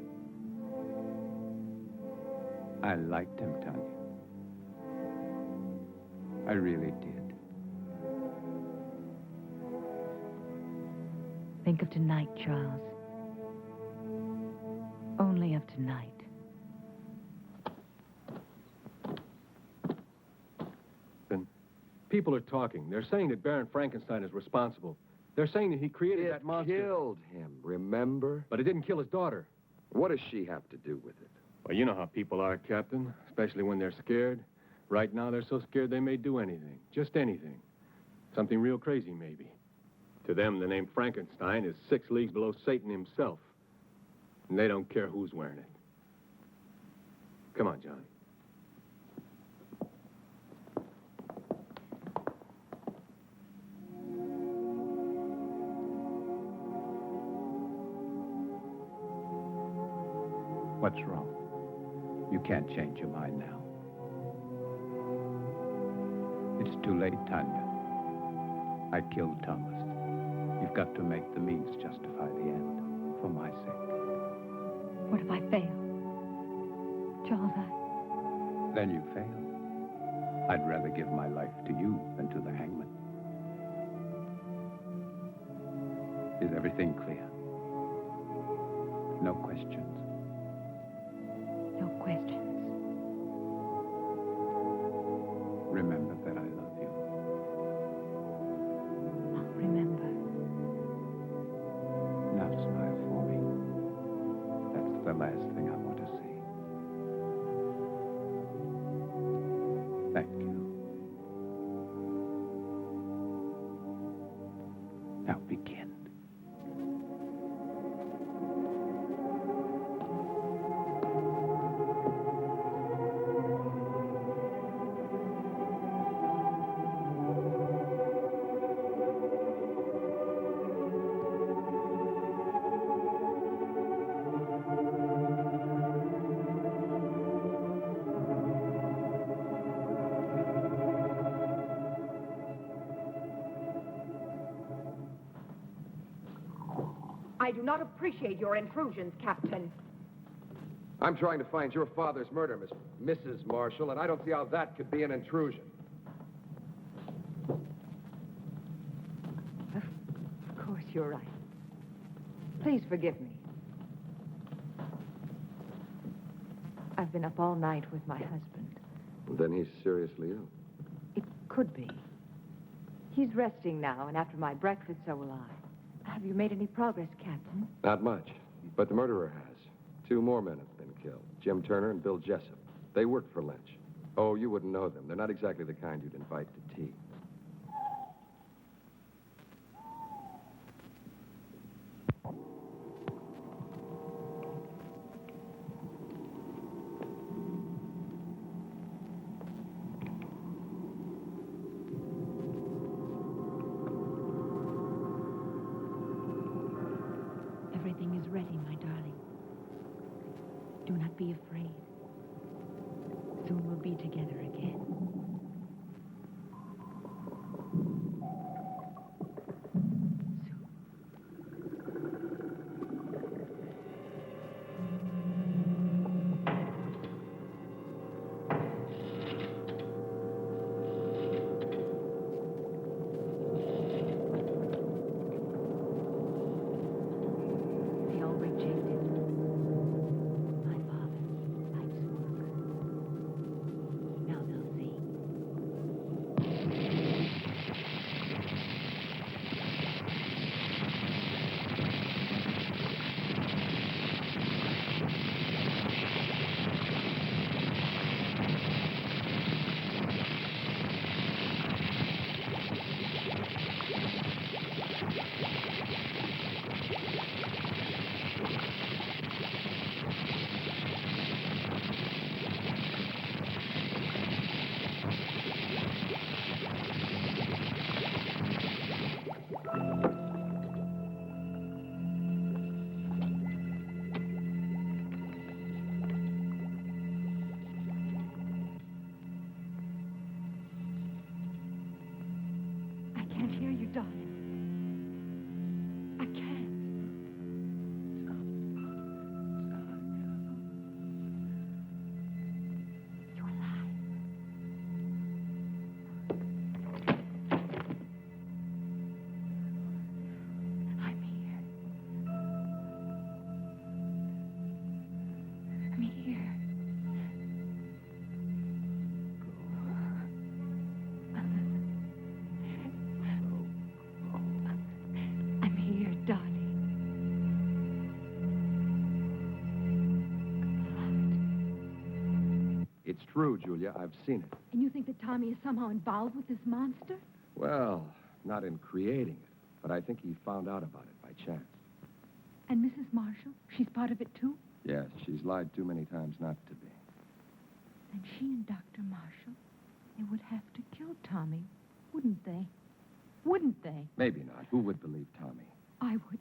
I liked him, Tanya. I really did. Think of tonight, Charles. Only of tonight. People are talking. They're saying that Baron Frankenstein is responsible. They're saying that he created that monster. It killed him, remember? But it didn't kill his daughter. What does she have to do with it? Well, you know how people are, Captain, especially when they're scared. Right now, they're so scared they may do anything. Just anything. Something real crazy, maybe. To them, the name Frankenstein is 6 leagues below Satan himself. And they don't care who's wearing it. Come on, Johnny. What's wrong? You can't change your mind now. It's too late, Tanya. I killed Thomas. You've got to make the means justify the end, for my sake. What if I fail? Charles, Then you fail. I'd rather give my life to you than to the hangman. Is everything clear? No questions? No questions. Remember that I love you. I'll remember. Now smile for me. That's the last thing I want to see. Thank you. Now begin. I do not appreciate your intrusions, Captain. I'm trying to find your father's murder, Mrs. Marshall, and I don't see how that could be an intrusion. Of course, you're right. Please forgive me. I've been up all night with my husband. Then he's seriously ill. It could be. He's resting now, and after my breakfast, so will I. Have you made any progress, Captain? Not much, but the murderer has. 2 more men have been killed, Jim Turner and Bill Jessup. They worked for Lynch. Oh, you wouldn't know them. They're not exactly the kind you'd invite to tea. Everything is ready, my darling. Do not be afraid. Soon we'll be together again. They all rejected. My father likes smoke. Now they'll see. true, Julia. I've seen it. And you think that Tommy is somehow involved with this monster? Well, not in creating it, but I think he found out about it by chance. And Mrs. Marshall? She's part of it, too? Yes, she's lied too many times not to be. And she and Dr. Marshall, they would have to kill Tommy, wouldn't they? Wouldn't they? Maybe not. Who would believe Tommy? I would.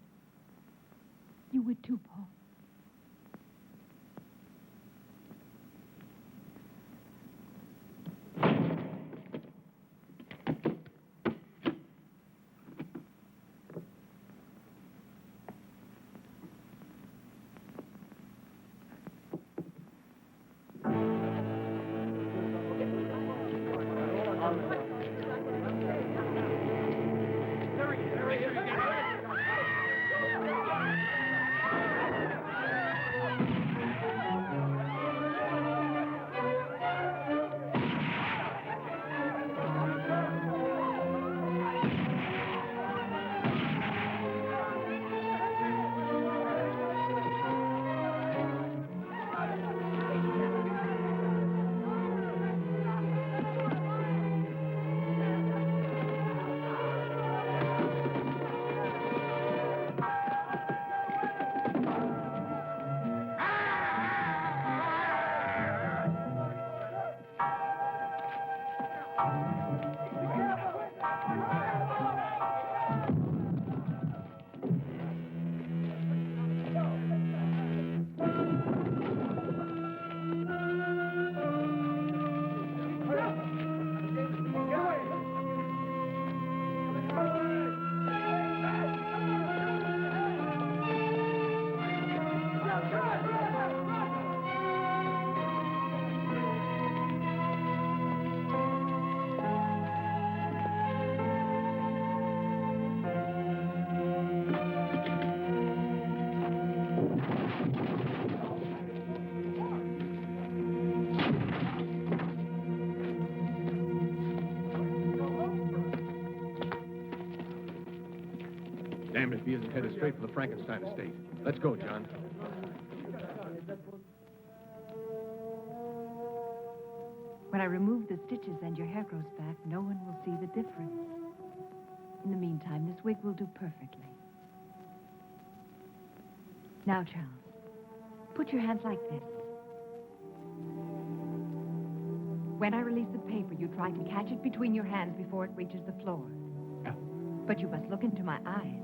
You would, too, Paul. Damned if he isn't headed straight for the Frankenstein estate. Let's go, John. When I remove the stitches and your hair grows back, no one will see the difference. In the meantime, this wig will do perfectly. Now, Charles, put your hands like this. When I release the paper, you try to catch it between your hands before it reaches the floor. But you must look into my eyes.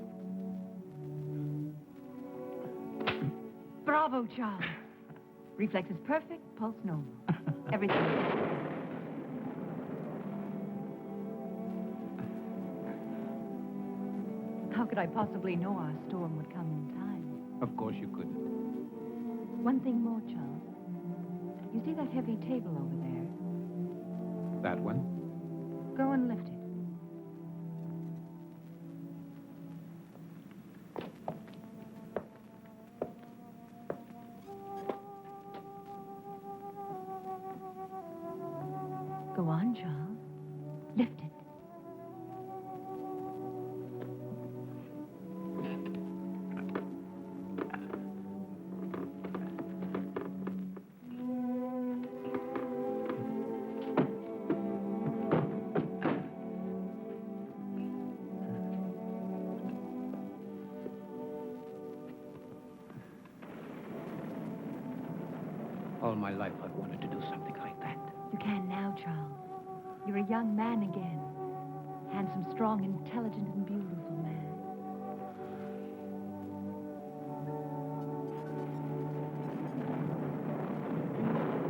Bravo, Charles. Reflex is perfect, pulse normal. Everything. How could I possibly know our storm would come in time? Of course you couldn't. One thing more, Charles. You see that heavy table over there? That one? Go and lift it. Go on, Charles. Lift it. All my life I've wanted to do something like that. You can now, Charles. You're a young man again. Handsome, strong, intelligent, and beautiful man.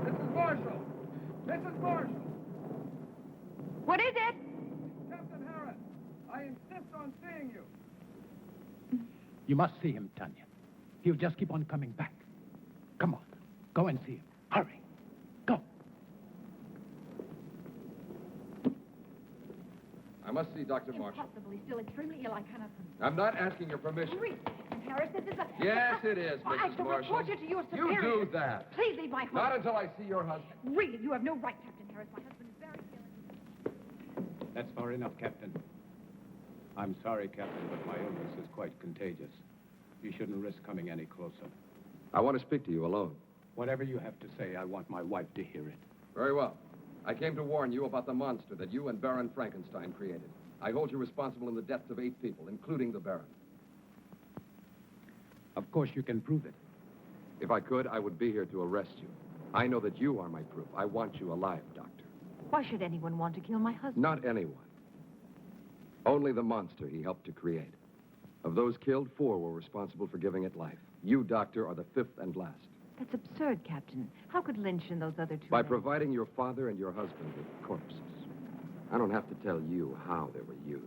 Mrs. Marshall! Mrs. Marshall! What is it? Captain Harris, I insist on seeing you. You must see him, Tanya. He'll just keep on coming back. Come on. Go and see him. Hurry. Go. I must see Dr. Marshall. Impossible. He's still extremely ill. I cannot. I'm not asking your permission. Read, Captain Harris. This is a... Yes, it is, I Mrs. shall Marshall. report you to your You superior. do that. Please leave my home. Not until I see your husband. Read. You have no right, Captain Harris. My husband is very ill. That's far enough, Captain. I'm sorry, Captain, but my illness is quite contagious. You shouldn't risk coming any closer. I want to speak to you alone. Whatever you have to say, I want my wife to hear it. Very well. I came to warn you about the monster that you and Baron Frankenstein created. I hold you responsible in the deaths of 8 people, including the Baron. Of course you can prove it. If I could, I would be here to arrest you. I know that you are my proof. I want you alive, Doctor. Why should anyone want to kill my husband? Not anyone. Only the monster he helped to create. Of those killed, 4 were responsible for giving it life. You, Doctor, are the 5th and last. That's absurd, Captain. How could Lynch and those other 2 By men... providing your father and your husband with corpses. I don't have to tell you how they were used.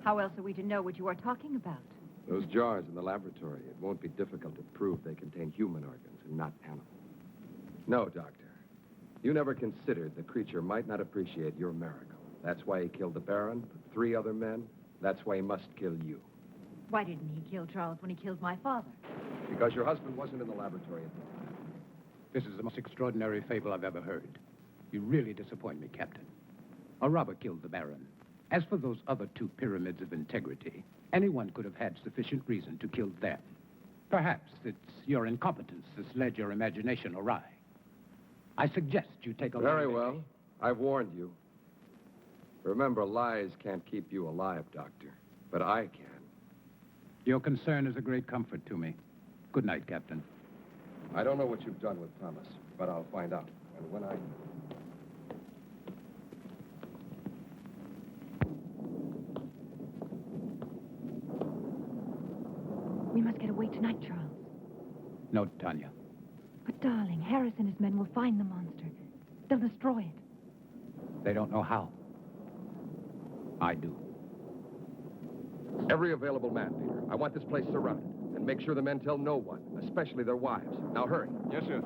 How else are we to know what you are talking about? Those jars in the laboratory, it won't be difficult to prove they contain human organs and not animal. No, Doctor. You never considered the creature might not appreciate your miracle. That's why he killed the Baron, 3 other men. That's why he must kill you. Why didn't he kill Charles when he killed my father? Because your husband wasn't in the laboratory at the time. This is the most extraordinary fable I've ever heard. You really disappoint me, Captain. A robber killed the Baron. As for those other 2 pyramids of integrity, anyone could have had sufficient reason to kill them. Perhaps it's your incompetence that's led your imagination awry. I suggest you take a look. Very well. I've warned you. Remember, lies can't keep you alive, Doctor. But I can. Your concern is a great comfort to me. Good night, Captain. I don't know what you've done with Thomas, but I'll find out. And when I... We must get away tonight, Charles. No, Tanya. But, darling, Harris and his men will find the monster. They'll destroy it. They don't know how. I do. Every available man, Peter. I want this place surrounded. And make sure the men tell no one, especially their wives. Now, hurry. Yes, sir.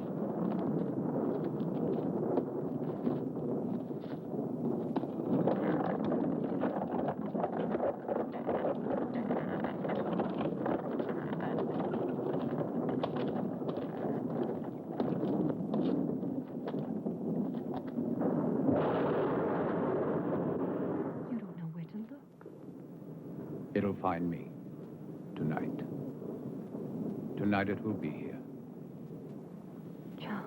It'll find me. Tonight. Tonight it will be here. Charles.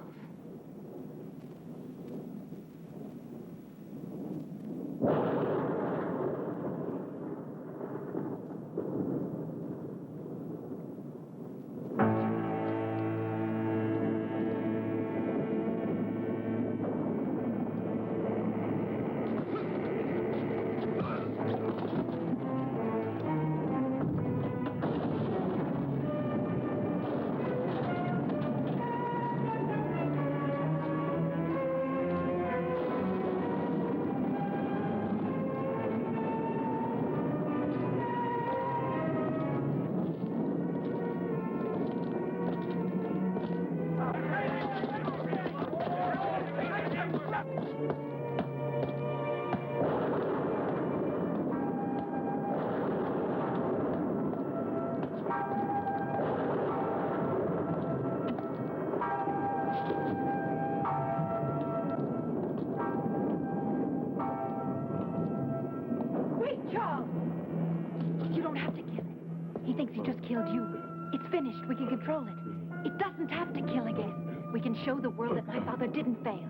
Killed you. It's finished. We can control it. It doesn't have to kill again. We can show the world that my father didn't fail,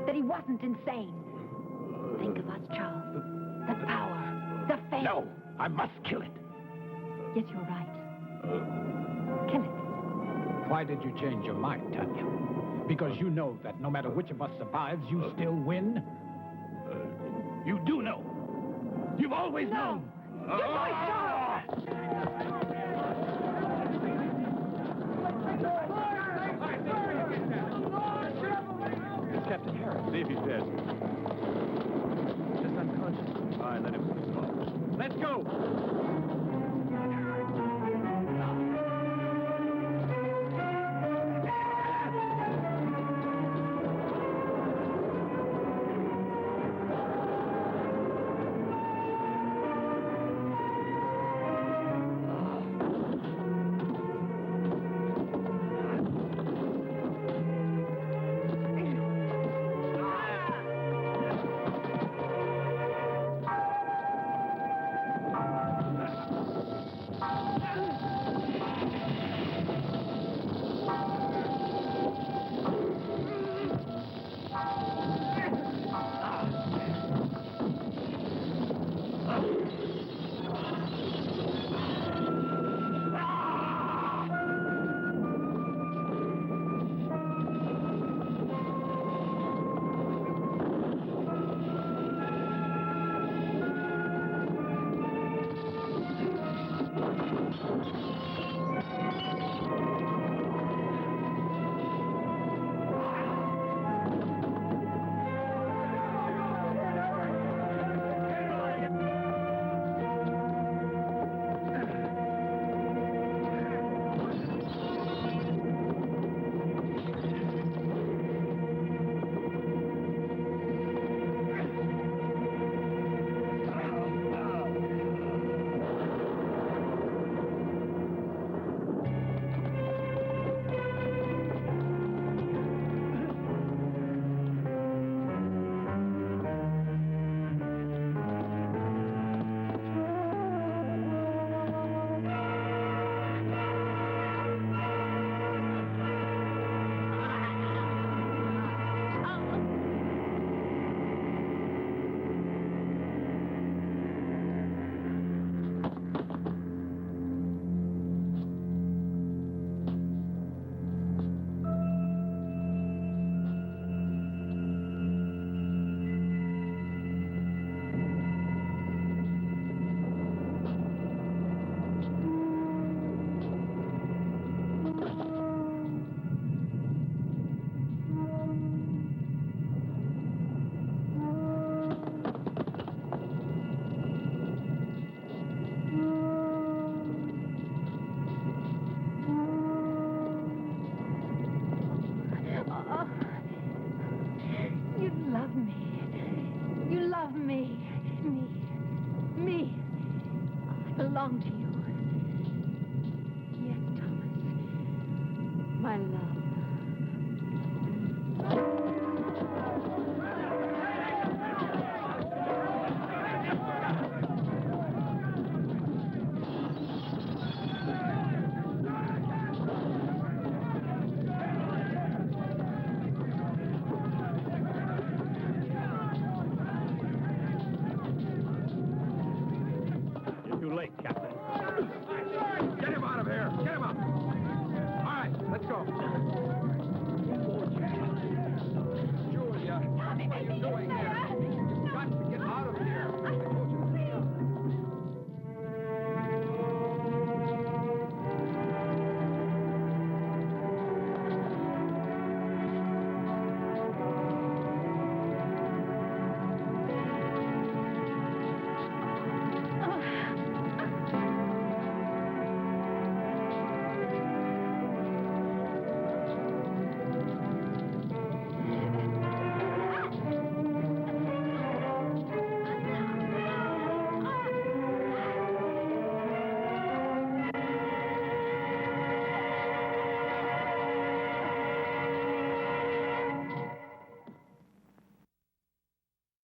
that he wasn't insane. Think of us, Charles. The power, the fame. No, I must kill it. Yes, you're right. Kill it. Why did you change your mind, Tanya? Because you know that no matter which of us survives, you still win? You do know. You've always known. Give my Charles! Captain Harris. See if he's dead. Just unconscious. All right, let him go. Let's go! belong to you. Yes, Thomas. My love. You're too late, Captain.